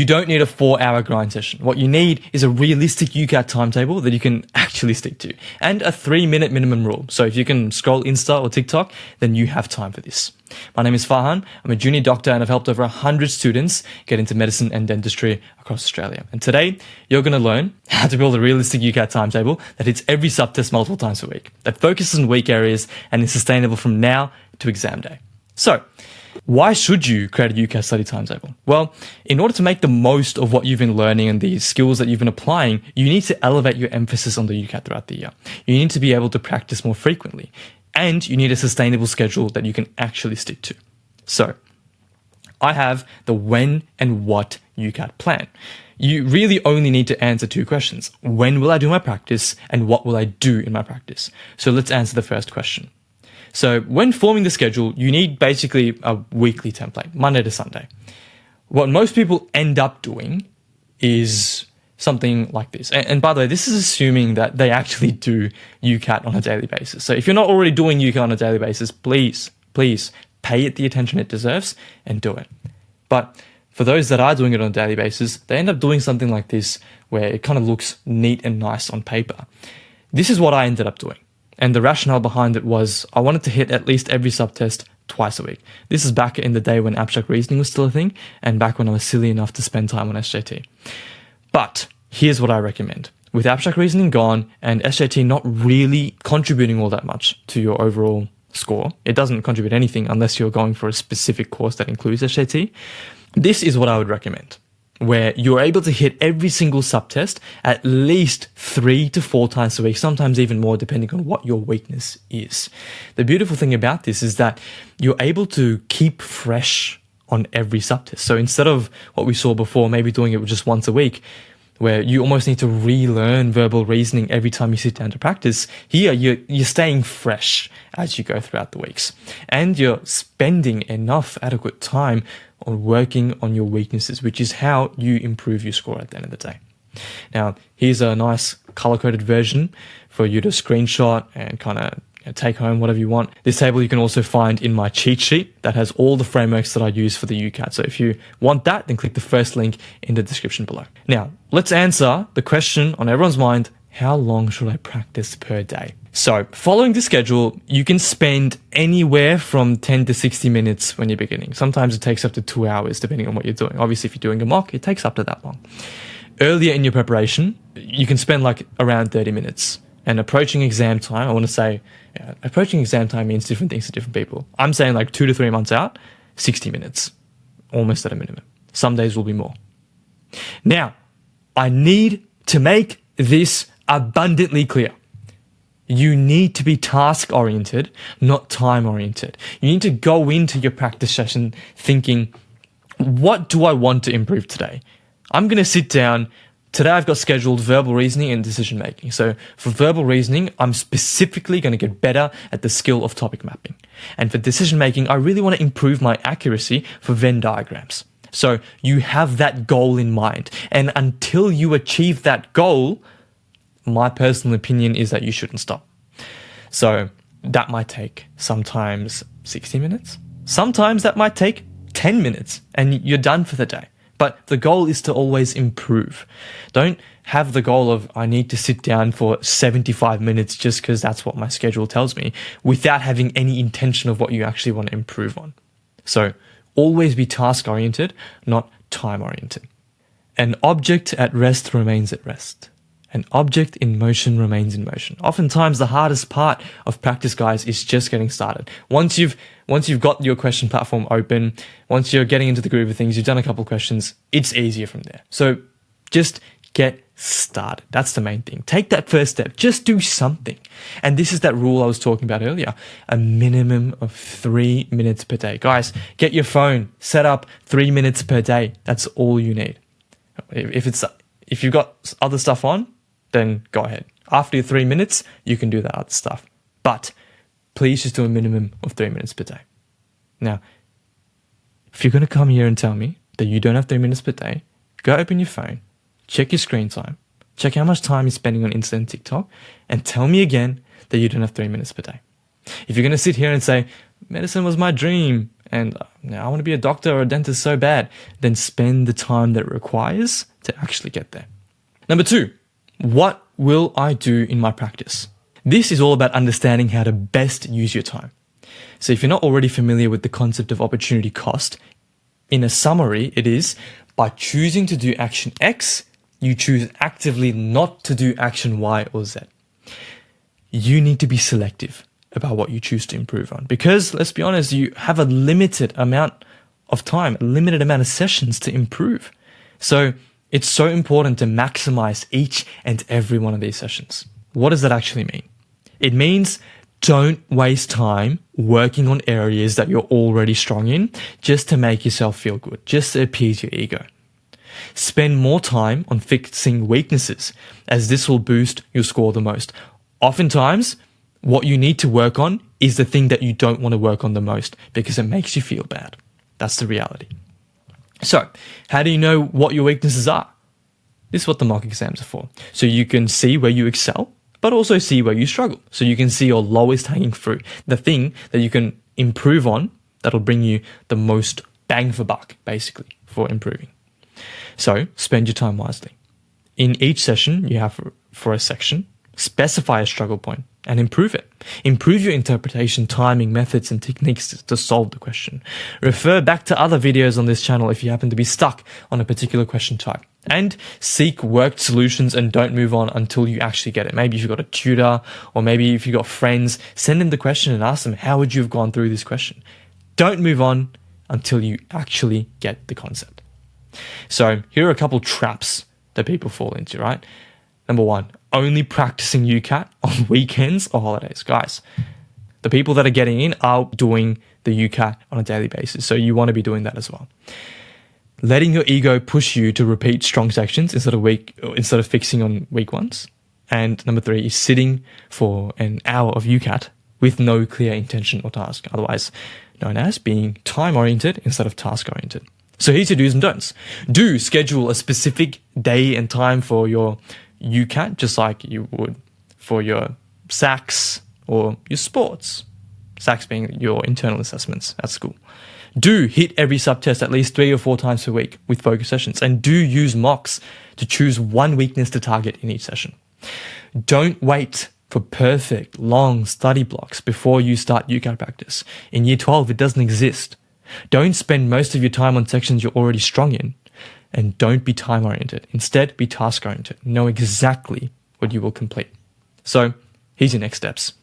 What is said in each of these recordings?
You don't need a 4-hour grind session. What you need is a realistic UCAT timetable that you can actually stick to, and a 3-minute minimum rule. So if you can scroll Insta or TikTok, then you have time for this. My name is Farhan. I'm a junior doctor and I've helped over 100 students get into medicine and dentistry across Australia. And today, you're going to learn how to build a realistic UCAT timetable that hits every subtest multiple times a week, that focuses on weak areas and is sustainable from now to exam day. So, why should you create a UCAT study timetable? Well, in order to make the most of what you've been learning and the skills that you've been applying, you need to elevate your emphasis on the UCAT throughout the year. You need to be able to practice more frequently, and you need a sustainable schedule that you can actually stick to. So, I have the when and what UCAT plan. You really only need to answer 2 questions. When will I do my practice, and what will I do in my practice? So let's answer the first question. So when forming the schedule, you need basically a weekly template, Monday to Sunday. What most people end up doing is something like this. And by the way, this is assuming that they actually do UCAT on a daily basis. So if you're not already doing UCAT on a daily basis, please pay it the attention it deserves and do it. But for those that are doing it on a daily basis, they end up doing something like this where it kind of looks neat and nice on paper. This is what I ended up doing. And the rationale behind it was I wanted to hit at least every subtest twice a week. This is back in the day when abstract reasoning was still a thing and back when I was silly enough to spend time on SJT. But here's what I recommend. With abstract reasoning gone and SJT not really contributing all that much to your overall score, it doesn't contribute anything unless you're going for a specific course that includes SJT. This is what I would recommend, where you're able to hit every single subtest at least 3 to 4 times a week, sometimes even more depending on what your weakness is. The beautiful thing about this is that you're able to keep fresh on every subtest. So instead of what we saw before, maybe doing it just once a week, where you almost need to relearn verbal reasoning every time you sit down to practice, here you're staying fresh as you go throughout the weeks. And you're spending enough adequate time on working on your weaknesses, which is how you improve your score at the end of the day. Now, here's a nice color-coded version for you to screenshot and kind of take home whatever you want. This table you can also find in my cheat sheet that has all the frameworks that I use for the UCAT. So if you want that, then click the first link in the description below. Now, let's answer the question on everyone's mind, how long should I practice per day? So following the schedule, you can spend anywhere from 10 to 60 minutes when you're beginning. Sometimes it takes up to 2 hours depending on what you're doing. Obviously, if you're doing a mock, it takes up to that long. Earlier in your preparation, you can spend like around 30 minutes. And approaching exam time, I want to say, approaching exam time means different things to different people. I'm saying like 2 to 3 months out, 60 minutes, almost at a minimum. Some days will be more. Now, I need to make this abundantly clear. You need to be task-oriented, not time-oriented. You need to go into your practice session thinking, what do I want to improve today? I'm going to sit down. Today I've got scheduled verbal reasoning and decision making. So for verbal reasoning, I'm specifically going to get better at the skill of topic mapping. And for decision making, I really want to improve my accuracy for Venn diagrams. So you have that goal in mind. And until you achieve that goal, my personal opinion is that you shouldn't stop. So that might take sometimes 60 minutes. Sometimes that might take 10 minutes and you're done for the day. But the goal is to always improve. Don't have the goal of, I need to sit down for 75 minutes just because that's what my schedule tells me, without having any intention of what you actually want to improve on. So always be task-oriented, not time-oriented. An object at rest remains at rest. An object in motion remains in motion. Oftentimes, the hardest part of practice, guys, is just getting started. Once you've got your question platform open, once you're getting into the groove of things, you've done a couple of questions, it's easier from there. So just get started. That's the main thing. Take that first step. Just do something. And this is that rule I was talking about earlier. A minimum of 3 minutes per day. Guys, get your phone, set up 3 minutes per day. That's all you need. If you've got other stuff on, then go ahead. After your 3 minutes, you can do that other stuff. But please just do a minimum of 3 minutes per day. Now, if you're going to come here and tell me that you don't have 3 minutes per day, go open your phone, check your screen time, check how much time you're spending on Insta and TikTok, and tell me again that you don't have 3 minutes per day. If you're going to sit here and say, medicine was my dream and I want to be a doctor or a dentist so bad, then spend the time that it requires to actually get there. Number 2, what will I do in my practice? This is all about understanding how to best use your time. So if you're not already familiar with the concept of opportunity cost, in a summary, it is by choosing to do action X, you choose actively not to do action Y or Z. You need to be selective about what you choose to improve on because, let's be honest, you have a limited amount of time, a limited amount of sessions to improve. So it's so important to maximize each and every one of these sessions. What does that actually mean? It means don't waste time working on areas that you're already strong in just to make yourself feel good, just to appease your ego. Spend more time on fixing weaknesses, as this will boost your score the most. Oftentimes, what you need to work on is the thing that you don't want to work on the most because it makes you feel bad. That's the reality. So, how do you know what your weaknesses are? This is what the mock exams are for. So you can see where you excel, but also see where you struggle. So you can see your lowest hanging fruit, the thing that you can improve on that'll bring you the most bang for buck, basically, for improving. So spend your time wisely. In each session you have for a section, specify a struggle point and improve it. Improve your interpretation, timing, methods, and techniques to solve the question. Refer back to other videos on this channel if you happen to be stuck on a particular question type. And seek worked solutions and don't move on until you actually get it. Maybe if you've got a tutor or maybe if you've got friends, send them the question and ask them, how would you have gone through this question? Don't move on until you actually get the concept. So here are a couple traps that people fall into, right? Number 1, only practicing UCAT on weekends or holidays. Guys, the people that are getting in are doing the UCAT on a daily basis. So you want to be doing that as well. Letting your ego push you to repeat strong sections instead of fixing on weak ones. And number 3 is sitting for an hour of UCAT with no clear intention or task, otherwise known as being time-oriented instead of task-oriented. So here's your do's and don'ts. Do schedule a specific day and time for your UCAT, just like you would for your SACs or your sports. SACs being your internal assessments at school. Do hit every subtest at least 3 or 4 times per week with focus sessions, and do use mocks to choose one weakness to target in each session. Don't wait for perfect long study blocks before you start UCAT practice. In year 12, it doesn't exist. Don't spend most of your time on sections you're already strong in, and don't be time-oriented. Instead, be task-oriented. Know exactly what you will complete. So here's your next steps.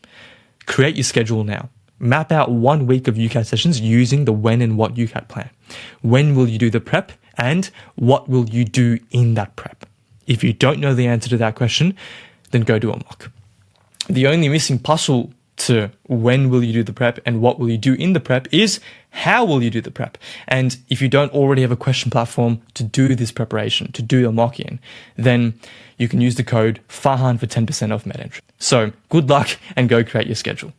Create your schedule now. Map out 1 week of UCAT sessions using the when and what UCAT plan. When will you do the prep, and what will you do in that prep? If you don't know the answer to that question, then go do a mock. The only missing puzzle to when will you do the prep and what will you do in the prep is how will you do the prep. And if you don't already have a question platform to do this preparation, to do a mock in, then you can use the code Farhan for 10% off med entry. So good luck and go create your schedule.